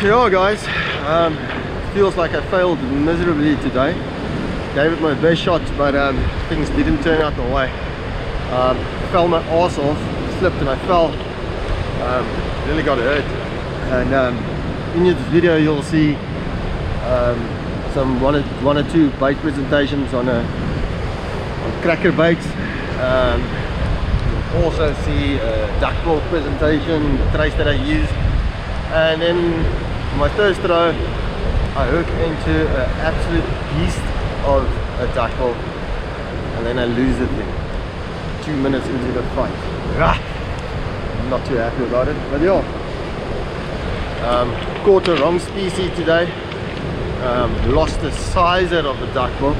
Yeah guys, feels like I failed miserably today. Gave it my best shot, but things didn't turn out the way. Fell my arse off, slipped and I fell. Really got hurt. And in this video you'll see some one or two bait presentations on cracker baits. You'll also see a duckbill presentation, the trace that I use. And then my first throw, I hook into an absolute beast of a duckbill, and then I lose the thing 2 minutes into the fight. I'm not too happy about it, but yeah. Caught the wrong species today. Lost the size out of the duckbill,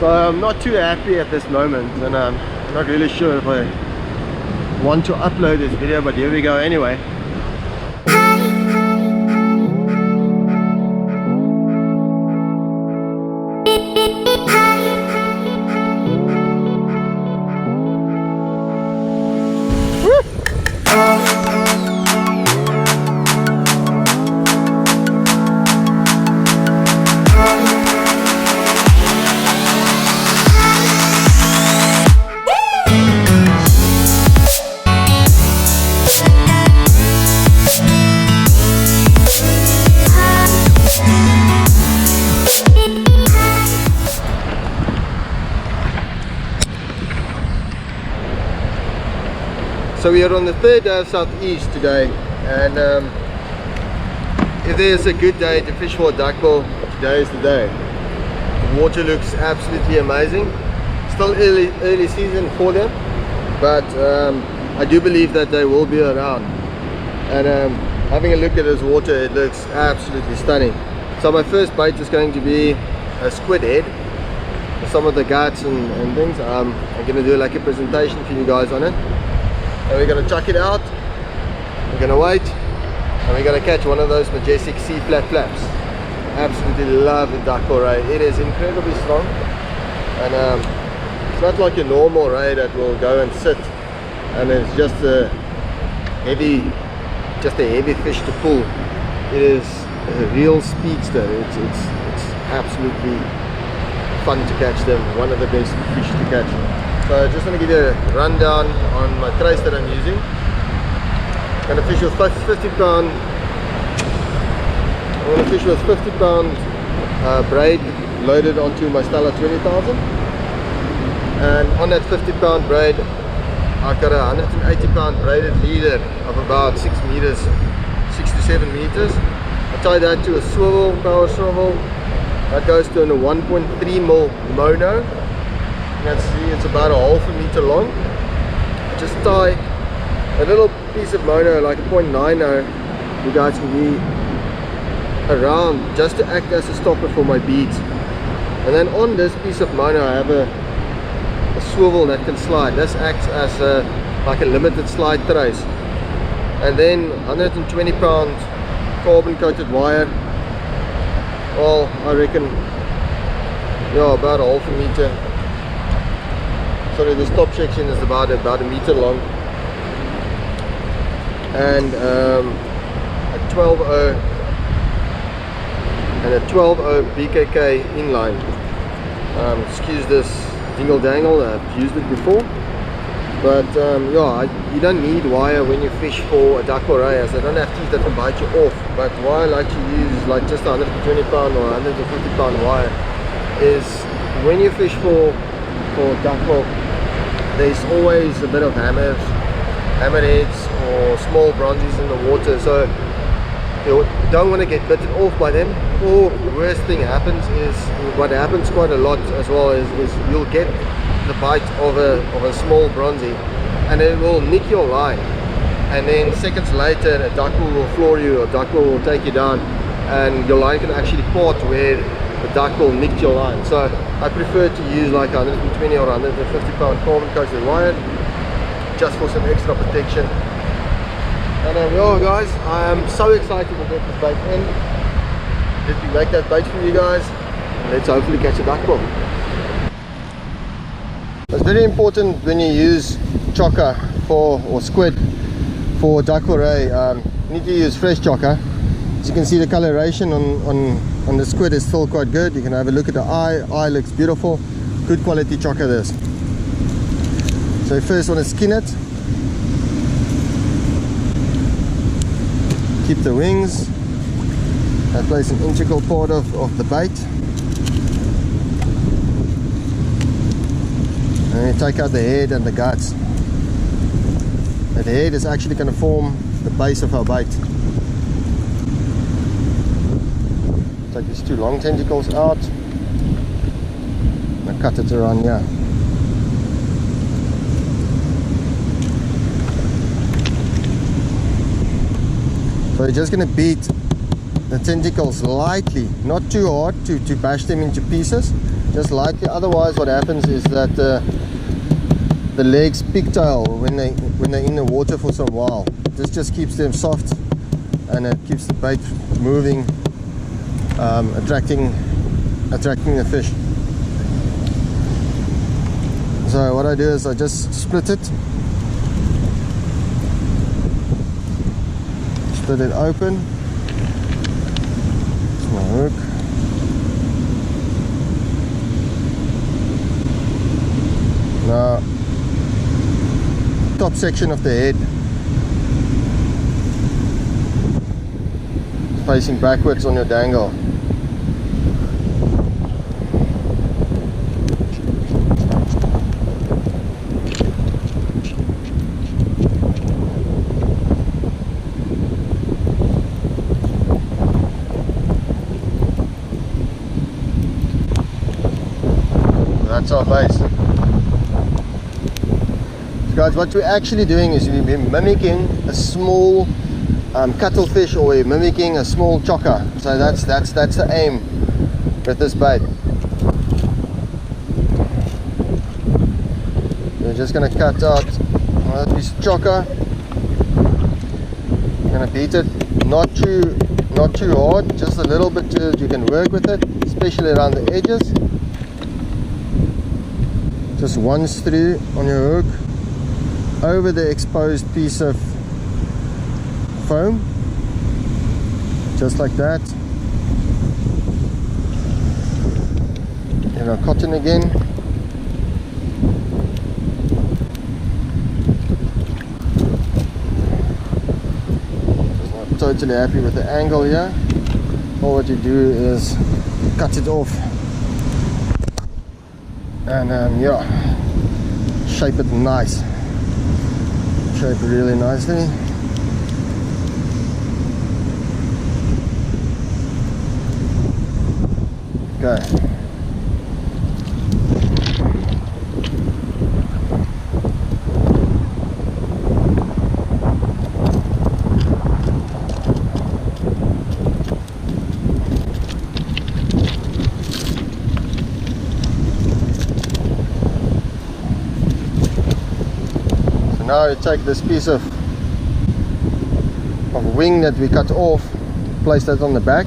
so I'm not too happy at this moment, and I'm not really sure if I want to upload this video, but here we go anyway. So we are on the third day of southeast today, and if there's a good day to fish for a duckbill, today is the day. The water looks absolutely amazing. Still early season for them, but I do believe that they will be around. And having a look at this water, it looks absolutely stunning. So my first bait is going to be a squid head. Some of the guts and things. I'm going to do like a presentation for you guys on it. And we're going to chuck it out, we're going to wait, and we're going to catch one of those majestic sea flat flaps. Absolutely love the duckbill ray. It is incredibly strong, and it's not like a normal ray that will go and sit and it's just a heavy fish to pull. It is a real speedster. It's absolutely fun to catch them, one of the best fish to catch. So I just want to give you a rundown on my trace that I'm using. I'm going to fish with 50 pound. I'm going to fish with 50 pound braid loaded onto my Stella 20,000. And on that 50 pound braid, I've got a 180 pound braided leader of about 6 meters, 6 to 7 meters. I tie that to a swivel, power swivel. That goes to a 1.3mm mono. You can see it's about a half a meter long. I just tie a little piece of mono, like a 0.90, you guys can be around, just to act as a stopper for my beads. And then on this piece of mono I have a swivel that can slide. This acts as like a limited slide trace. And then 120 pound carbon coated wire. Well, I reckon, yeah, about a half a meter. Sorry, this top section is about a meter long, and a 12.0 and a 12.0 BKK inline. Excuse this dingle dangle, I've used it before, but yeah, you don't need wire when you fish for a duckbill ray, as they don't have teeth that can bite you off. But why I like to use like just 120 pound or 150 pound wire is when you fish for duckbill, there's always a bit of hammerheads or small bronzies in the water, so you don't want to get bitten off by them. Or the worst thing happens is, what happens quite a lot as well, is you'll get the bite of a small bronzy and it will nick your line, and then seconds later a duckbill will floor you, or duckbill will take you down, and your line can actually part where the duckbill nicked your line. So I prefer to use like 120 or 150 pound carbon coated wire, just for some extra protection. And well guys, I am so excited to get this bait in. Let me make that bait for you guys, and let's hopefully catch a duckbill. It's very important when you use chokka or squid for duckbill ray. You need to use fresh chokka. As you can see, the coloration on the squid is still quite good. You can have a look at the eye. Eye looks beautiful. Good quality chokka this. So you first want to skin it. Keep the wings. That plays an integral part of the bait. And you take out the head and the guts. And the head is actually going to form the base of our bait. Take these two long tentacles out. And cut it around here. So you're just going to beat the tentacles lightly, not too hard to bash them into pieces, just lightly. Otherwise what happens is that the legs pigtail when they're in the water for some while. This just keeps them soft and it keeps the bait moving, attracting the fish. So what I do is I just split it. Split it open. That's my hook. Now, top section of the head facing backwards on your dangle. That's our base. So guys, what we're actually doing is we're mimicking a small cuttlefish, or we're mimicking a small chokka. So that's the aim with this bait. We're just going to cut out another piece of chokka. We're going to beat it not too hard, just a little bit so that you can work with it, especially around the edges. Just once through on your hook over the exposed piece of foam, just like that. And our cotton again. Just not totally happy with the angle here. All what you do is cut it off. And yeah, shape it nice, shape it really nicely. Okay. Now you take this piece of wing that we cut off, place that on the back.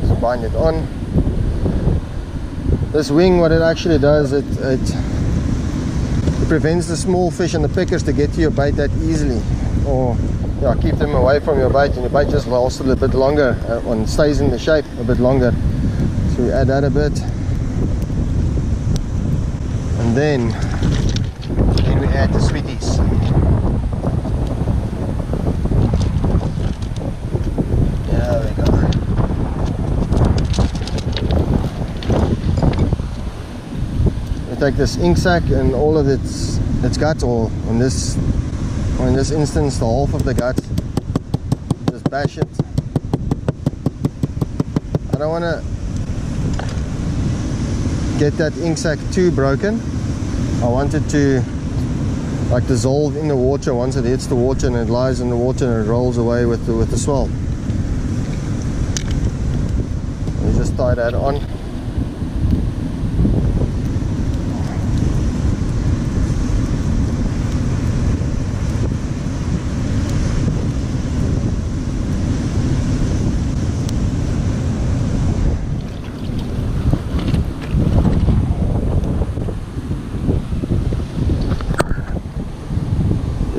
Just bind it on. This wing, what it actually does, it prevents the small fish and the pickers to get to your bait that easily, or yeah, keep them away from your bait, and your bait just lasts a little bit longer and stays in the shape a bit longer. So we add that a bit. And then we add the sweeties. There we go. We take this ink sac and all of its guts, or in this instance the half of the guts. Just bash it. I don't want to get that ink sac too broken. I want it to like dissolve in the water once it hits the water, and it lies in the water and it rolls away with the swell. You just tie that on.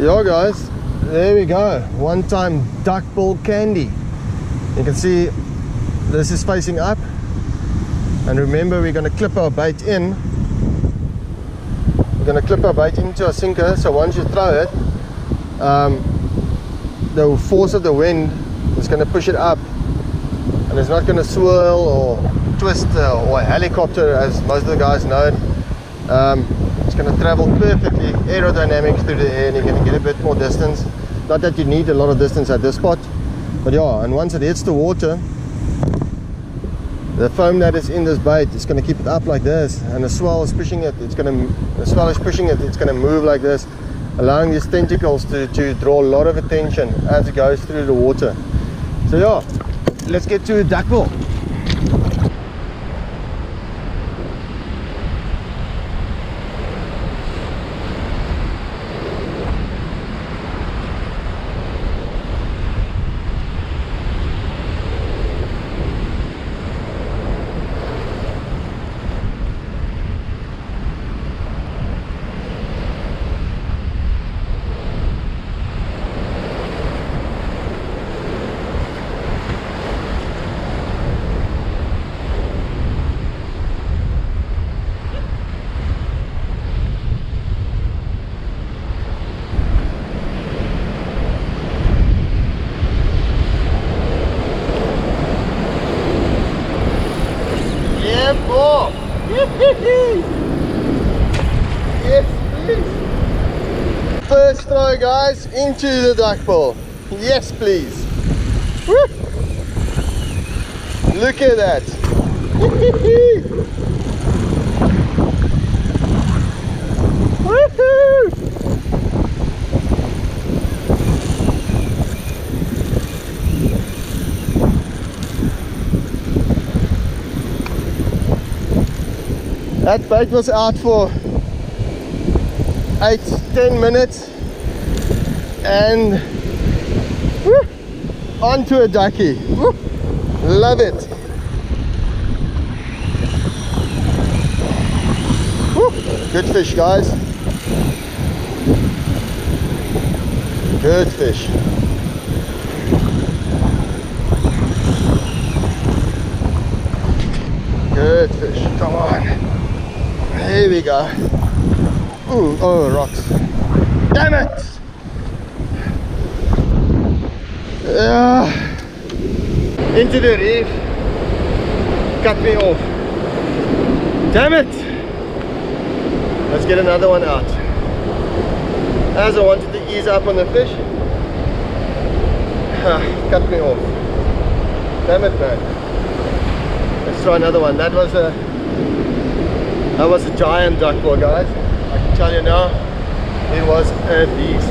yeah guys, there we go, one-time duckbill candy. You can see this is facing up, and remember we're going to clip our bait in. We're going to clip our bait into a sinker, so once you throw it, the force of the wind is going to push it up, and it's not going to swirl or twist or helicopter as most of the guys know it. It's going to travel perfectly aerodynamic through the air, and you're going to get a bit more distance. Not that you need a lot of distance at this spot, but yeah, and once it hits the water, the foam that is in this bait is going to keep it up like this, and the swell is pushing it. It's going to move like this, allowing these tentacles to draw a lot of attention as it goes through the water. So yeah, let's get to a duckbill. Yes, please. First throw, guys, into the duckbill. Yes, please. Woo. Look at that. Woohoo! That bait was out for 8-10 minutes, and woo, onto a ducky. Woo, love it. Woo, good fish, guys. Good fish. Good fish. Come on. Here we go. Ooh, oh, rocks. Damn it! Into the reef. Cut me off. Damn it! Let's get another one out. As I wanted to ease up on the fish. Cut me off. Damn it, man. Let's try another one. That was a giant duckbill, guys. I can tell you now, it was a beast.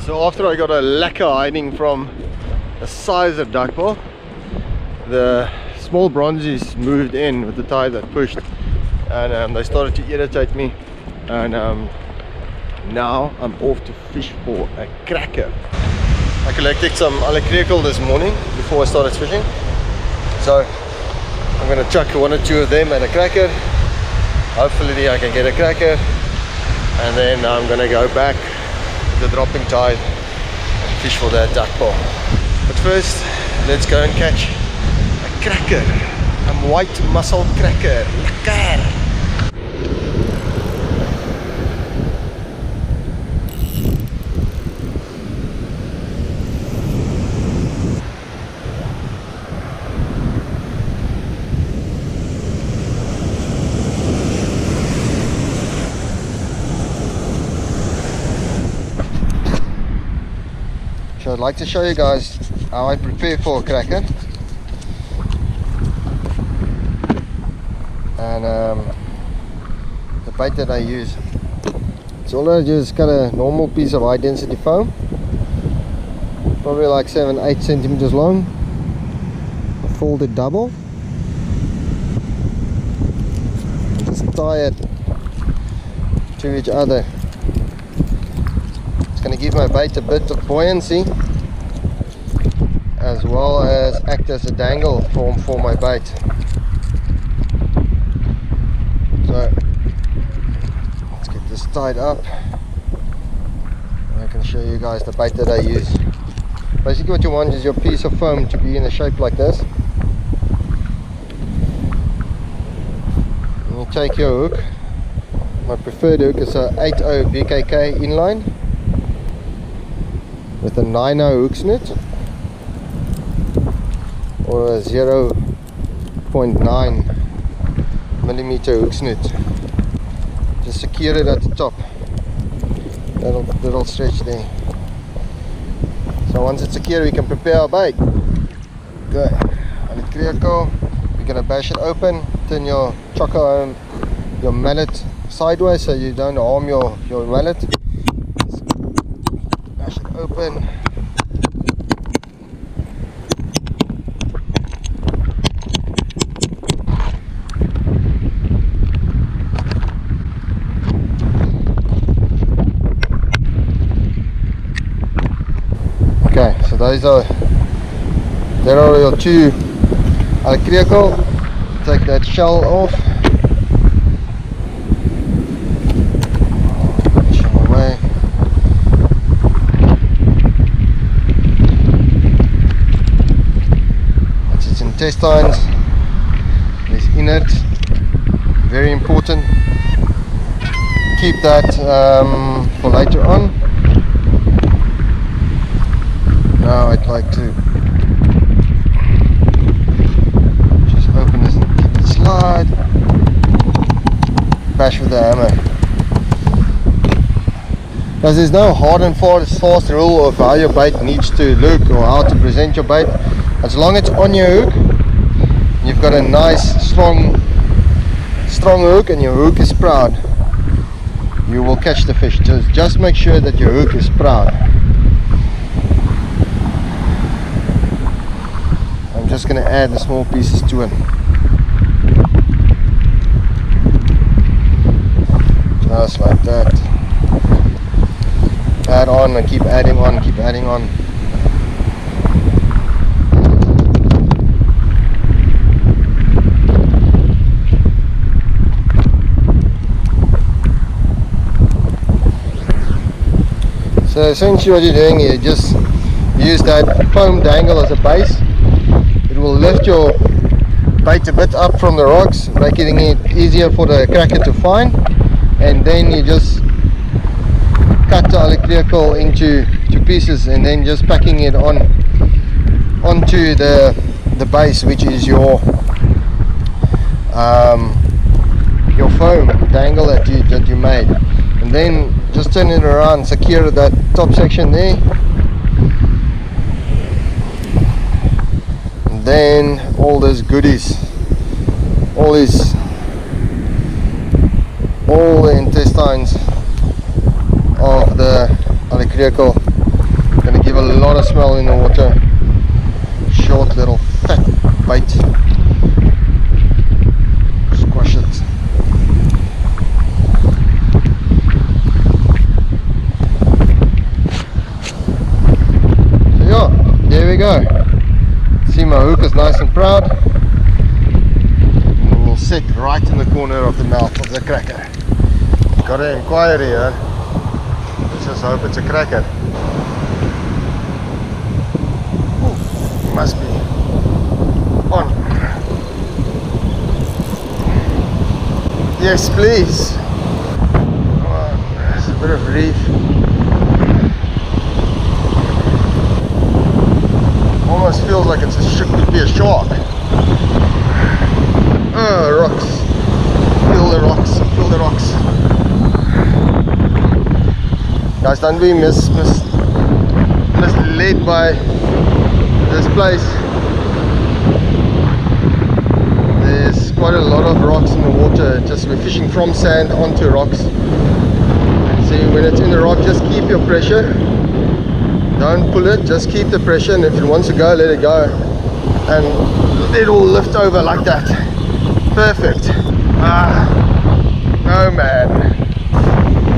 So after I got a lekker hiding from the size of duckbill, the small bronzies moved in with the tide that pushed, and they started to irritate me, and now I'm off to fish for a cracker. I collected some alekrekel this morning before I started fishing. So I'm going to chuck one or two of them at a cracker. Hopefully I can get a cracker, and then I'm going to go back to the dropping tide and fish for that duckbill. But first, let's go and catch a cracker, a white mussel cracker. Lekker! So I'd like to show you guys how I prepare for a cracker, and the bait that I use. So all I do is cut a normal piece of high density foam, probably like 7-8 centimeters long, fold it double, just tie it to each other. Going to give my bait a bit of buoyancy, as well as act as a dangle for my bait. So tied up. I can show you guys the bait that I use. Basically what you want is your piece of foam to be in a shape like this. And you take your hook. My preferred hook is a 8.0 BKK inline with a 9.0 hook snoot or a 0.9 millimeter hook snoot. Just secure it at the top. That'll stretch there. So once it's secure, we can prepare our bait. Okay, on the creacle, we're gonna bash it open. Turn your choco, your mallet sideways so you don't harm your mallet. Bash it open. Okay, so there are your two creacle. Take that shell off. Shell away. That's its intestines. There's innards. Very important. Keep that for later on. Now I'd like to just open this and keep it slide. Bash with the hammer. Because there's no hard and fast rule of how your bait needs to look or how to present your bait. As long as it's on your hook, you've got a nice strong hook and your hook is proud, you will catch the fish. Just make sure that your hook is proud. I'm just going to add the small pieces to it. Just like that. Add on and keep adding on, keep adding on. So essentially what you're doing is just use that foam dangle as a base. It will lift your bait a bit up from the rocks, making it easier for the cracker to find, and then you just cut the creacle into pieces and then just packing it onto the base, which is your foam dangle that you made, and then just turn it around, secure that top section there. Then all those goodies, all the intestines of the creacle, gonna give a lot of smell in the water. Short little fat bait. Squash it. So yeah, there we go. See, my hook is nice and proud. And it will sit right in the corner of the mouth of the cracker. Got an inquiry here. Let's just hope it's a cracker. Ooh, must be on. Yes, please. Oh, there's a bit of reef. Almost feels like it's could be a shark. Oh, rocks. Feel the rocks. Feel the rocks. Guys, don't be misled by this place. There's quite a lot of rocks in the water. Just we're fishing from sand onto rocks. See, when it's in the rock, just keep your pressure. Don't pull it, just keep the pressure, and if it wants to go, let it go, and it will lift over like that. Perfect. Oh man.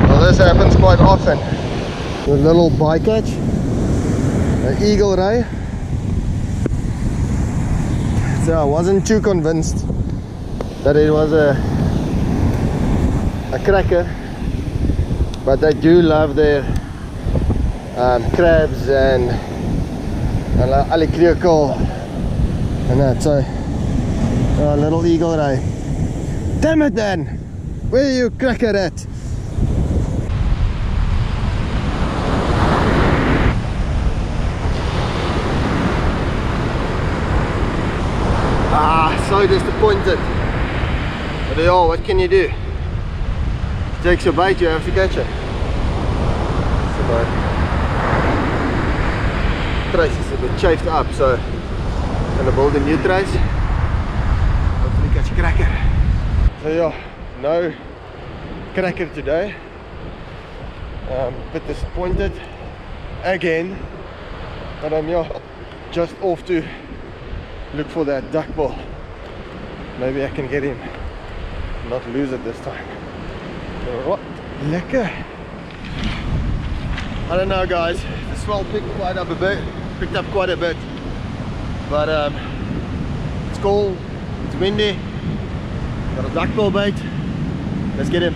Well, this happens quite often. The little bycatch, an eagle ray. So I wasn't too convinced that it was a cracker. but they do love their crabs and alikriekol and that. So little eagle ray. Damn it, Dan! Where are you cracker at? So disappointed. But yeah, what can you do? If it takes your bait, you have to catch it. So trace is a bit chafed up, so I'm gonna build a new trace. Hopefully catch a cracker. So yeah, no cracker today. A bit disappointed again, but I'm just off to look for that duckbill. Maybe I can get him, not lose it this time. Alright, lekker. I don't know, guys. The swell picked up quite a bit, but it's cold, it's windy. Got a duckbill bait. Let's get him.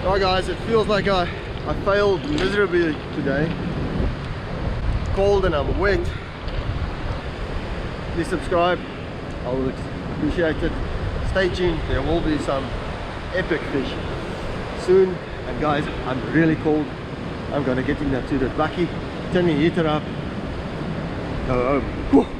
Alright guys, it feels like I failed miserably today. Cold and I'm wet. Please subscribe, I would appreciate it. Stay tuned, there will be some epic fish soon. And guys, I'm really cold. I'm gonna get in that to the bucky, turn the heater up, go home. Whew.